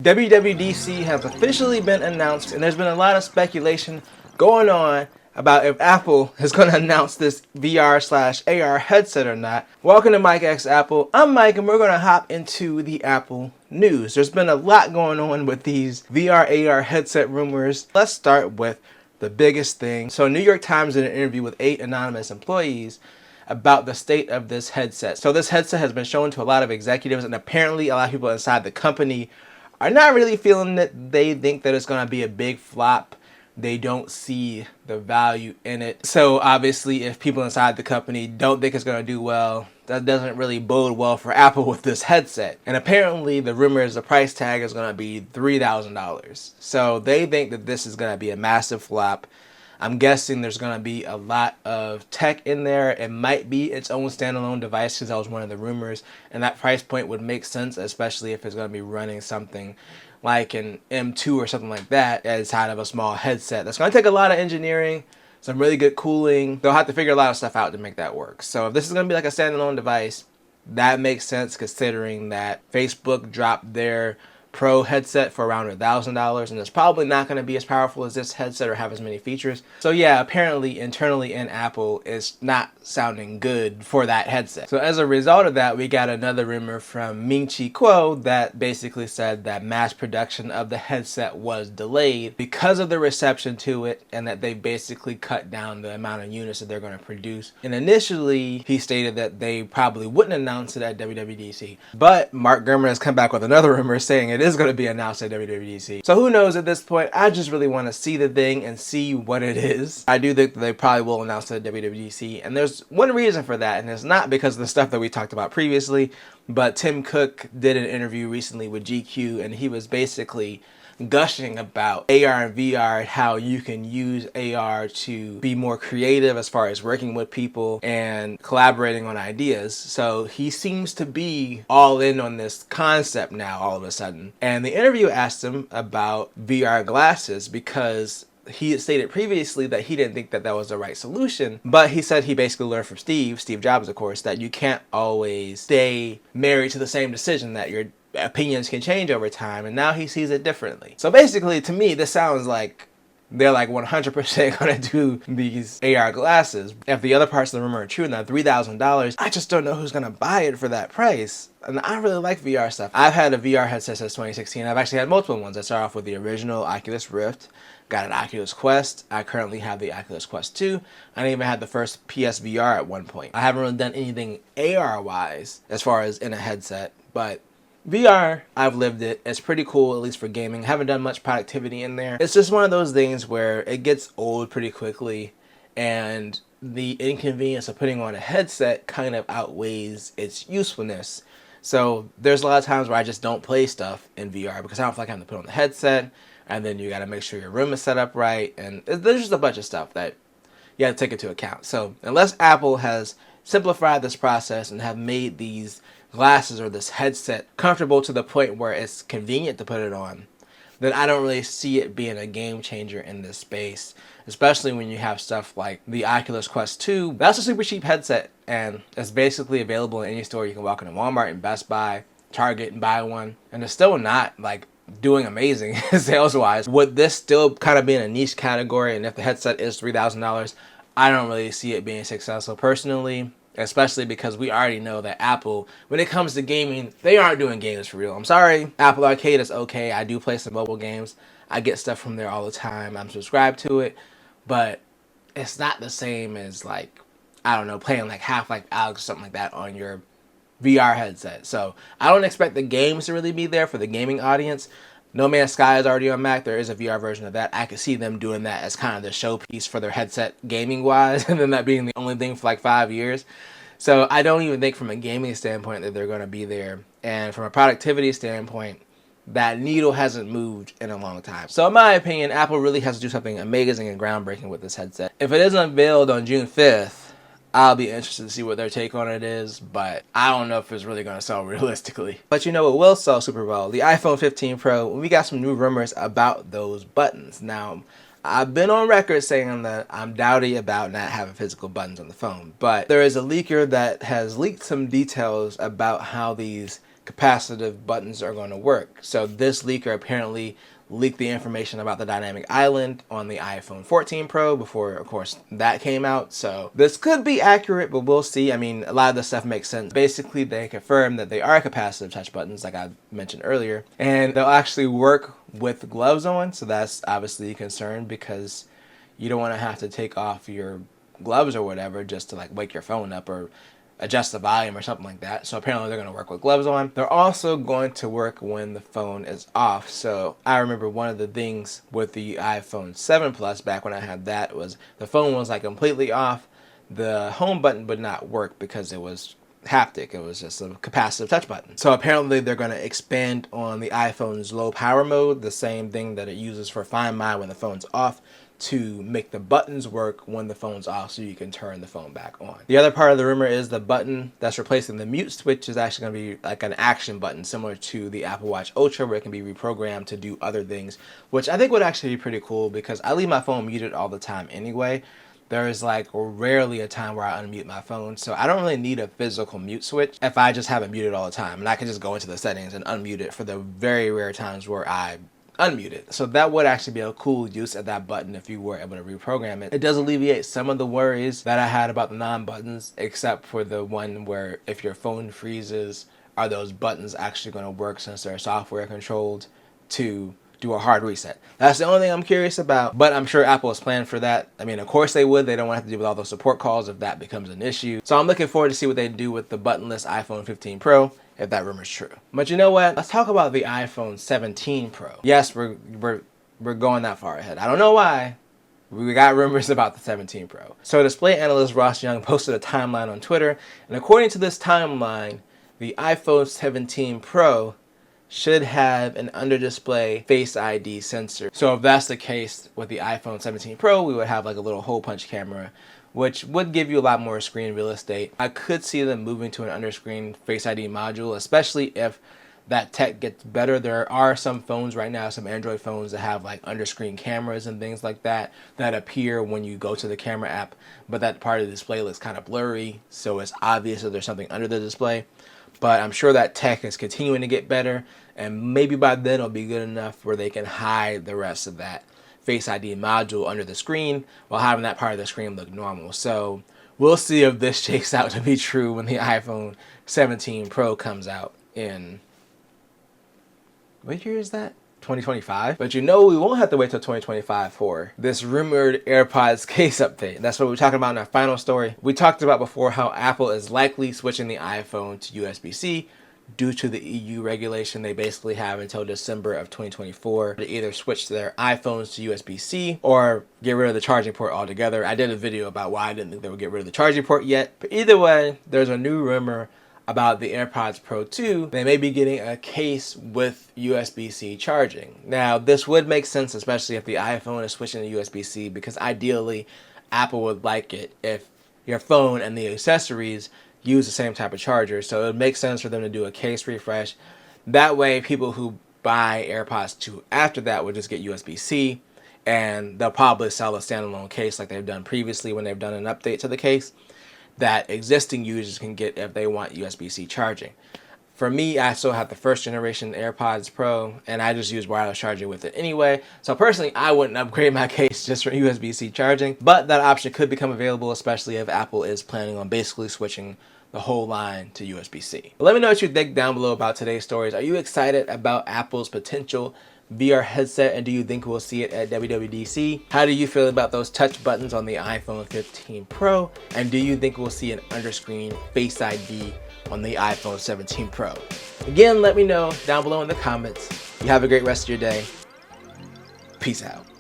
WWDC has officially been announced, and there's been a lot of speculation going on about if Apple is going to announce this VR/AR headset or not. Welcome to Mike X Apple. I'm Mike, and we're going to hop into the Apple news. There's been a lot going on with these VR/AR headset rumors. Let's start with the biggest thing. So New York Times did an interview with 8 anonymous employees about the state of this headset. So this headset has been shown to a lot of executives, and apparently a lot of people inside the company are not really feeling it. They think that it's going to be a big flop. They don't see the value in it. So obviously if people inside the company don't think it's going to do well, that doesn't really bode well for Apple with this headset. And apparently the rumor is the price tag is going to be $3,000. So they think that this is going to be a massive flop. I'm guessing there's going to be a lot of tech in there. It might be its own standalone device because that was one of the rumors. And that price point would make sense, especially if it's going to be running something like an M2 or something like that inside of a small headset. That's going to take a lot of engineering, some really good cooling. They'll have to figure a lot of stuff out to make that work. So if this is going to be like a standalone device, that makes sense considering that Facebook dropped their Pro headset for around $1,000, and it's probably not going to be as powerful as this headset or have as many features. So yeah, apparently internally in Apple it's not sounding good for that headset. So as a result of that, we got another rumor from Ming-Chi Kuo that basically said that mass production of the headset was delayed because of the reception to it, and that they basically cut down the amount of units that they're going to produce. And initially he stated that they probably wouldn't announce it at WWDC, but Mark Gurman has come back with another rumor saying it is going to be announced at WWDC. So who knows at this point? I just really want to see the thing and see what it is. I do think that they probably will announce it at WWDC, and there's one reason for that, and it's not because of the stuff that we talked about previously, but Tim Cook did an interview recently with GQ, and he was basically gushing about AR and VR, how you can use AR to be more creative as far as working with people and collaborating on ideas. So he seems to be all in on this concept now all of a sudden. And the interview asked him about VR glasses because he had stated previously that he didn't think that that was the right solution, but he said he basically learned from Steve Jobs, of course, that you can't always stay married to the same decision, that your opinions can change over time, and now he sees it differently. So basically, to me, this sounds like they're like 100% gonna do these AR glasses. If the other parts of the rumor are true, and that $3,000, I just don't know who's gonna buy it for that price. And I really like VR stuff. I've had a VR headset since 2016. I've actually had multiple ones. I started off with the original Oculus Rift, got an Oculus Quest. I currently have the Oculus Quest 2. I even had the first PSVR at one point. I haven't really done anything AR-wise as far as in a headset, but VR, I've lived it. It's pretty cool, at least for gaming. Haven't done much productivity in there. It's just one of those things where it gets old pretty quickly, and the inconvenience of putting on a headset kind of outweighs its usefulness. So there's a lot of times where I just don't play stuff in VR because I don't feel like I have to put on the headset, and then you got to make sure your room is set up right, and there's just a bunch of stuff that you have to take into account. So unless Apple has simplified this process and have made these glasses or this headset comfortable to the point where it's convenient to put it on, then I don't really see it being a game changer in this space, especially when you have stuff like the Oculus Quest 2. That's a super cheap headset, and it's basically available in any store. You can walk into Walmart and Best Buy, Target, and buy one, and it's still not like doing amazing sales wise. Would this still kind of be in a niche category, and if the headset is $3,000, I don't really see it being successful personally, especially because we already know that Apple, when it comes to gaming, they aren't doing games for real. I'm sorry, Apple Arcade is okay. I do play some mobile games. I get stuff from there all the time. I'm subscribed to it, but it's not the same as, like, I don't know, playing like Half-Life Alyx or something like that on your VR headset. So I don't expect the games to really be there for the gaming audience. No Man's Sky is already on Mac. There is a VR version of that. I could see them doing that as kind of the showpiece for their headset gaming-wise, and then that being the only thing for like 5 years. So I don't even think from a gaming standpoint that they're going to be there. And from a productivity standpoint, that needle hasn't moved in a long time. So in my opinion, Apple really has to do something amazing and groundbreaking with this headset. If it is unveiled on June 5th, I'll be interested to see what their take on it is, but I don't know if it's really going to sell realistically. But you know what will sell super well? The iPhone 15 Pro. We got some new rumors about those buttons. Now, I've been on record saying that I'm doubty about not having physical buttons on the phone, but there is a leaker that has leaked some details about how these capacitive buttons are going to work. So this leaker apparently leaked the information about the dynamic island on the iPhone 14 Pro before, of course, that came out. So this could be accurate, but we'll see. I mean, a lot of this stuff makes sense. Basically, they confirmed that they are capacitive touch buttons, like I mentioned earlier, and they'll actually work with gloves on. So that's obviously a concern because you don't want to have to take off your gloves or whatever just to like wake your phone up or adjust the volume or something like that. So apparently they're going to work with gloves on. They're also going to work when the phone is off. So I remember one of the things with the iPhone 7 Plus back when I had that was the phone was like completely off. The home button would not work because it was haptic. It was just a capacitive touch button. So apparently they're going to expand on the iPhone's low power mode, the same thing that it uses for Find My when the phone's off, to make the buttons work when the phone's off so you can turn the phone back on. The other part of the rumor is the button that's replacing the mute switch is actually going to be like an action button similar to the Apple Watch Ultra, where it can be reprogrammed to do other things, which I think would actually be pretty cool because I leave my phone muted all the time anyway. There is like rarely a time where I unmute my phone, so I don't really need a physical mute switch if I just have it muted all the time, and I can just go into the settings and unmute it for the very rare times where I unmuted. So that would actually be a cool use of that button if you were able to reprogram it. It does alleviate some of the worries that I had about the non-buttons, except for the one where if your phone freezes, are those buttons actually going to work since they're software controlled to do a hard reset? That's the only thing I'm curious about, but I'm sure Apple is planned for that. I mean, of course they would. They don't want to have to deal with all those support calls if that becomes an issue. So I'm looking forward to see what they do with the buttonless iPhone 15 Pro, if that rumor's true. But you know what? Let's talk about the iPhone 17 Pro. Yes, we're going that far ahead. I don't know why. We got rumors about the 17 Pro. So display analyst Ross Young posted a timeline on Twitter, and according to this timeline, the iPhone 17 Pro should have an under-display Face ID sensor. So if that's the case with the iPhone 17 Pro, we would have like a little hole punch camera, which would give you a lot more screen real estate. I could see them moving to an underscreen Face ID module, especially if that tech gets better. There are some phones right now, some Android phones that have like underscreen cameras and things like that that appear when you go to the camera app, but that part of the display looks kind of blurry, so it's obvious that there's something under the display. But I'm sure that tech is continuing to get better, and maybe by then it'll be good enough where they can hide the rest of that Face ID module under the screen while having that part of the screen look normal. So we'll see if this shakes out to be true when the iPhone 17 Pro comes out in, what year is that? 2025. But you know we won't have to wait till 2025 for this rumored AirPods case update. That's what we're talking about in our final story. We talked about before how Apple is likely switching the iPhone to USB-C due to the EU regulation. They basically have until December of 2024 to either switch their iPhones to USB-C or get rid of the charging port altogether. I did a video about why I didn't think they would get rid of the charging port yet. But either way, there's a new rumor about the AirPods Pro 2. They may be getting a case with USB-C charging. Now, this would make sense, especially if the iPhone is switching to USB-C, because ideally, Apple would like it if your phone and the accessories use the same type of charger. So it would make sense for them to do a case refresh. That way, people who buy AirPods 2 after that would just get USB-C, and they'll probably sell a standalone case like they've done previously when they've done an update to the case that existing users can get if they want USB-C charging. For me, I still have the first generation AirPods Pro, and I just use wireless charging with it anyway. So personally, I wouldn't upgrade my case just for USB-C charging, but that option could become available, especially if Apple is planning on basically switching the whole line to USB-C. Let me know what you think down below about today's stories. Are you excited about Apple's potential VR headset, and do you think we'll see it at WWDC? How do you feel about those touch buttons on the iPhone 15 Pro? And do you think we'll see an underscreen Face ID on the iPhone 17 Pro? Again, let me know down below in the comments. You have a great rest of your day. Peace out.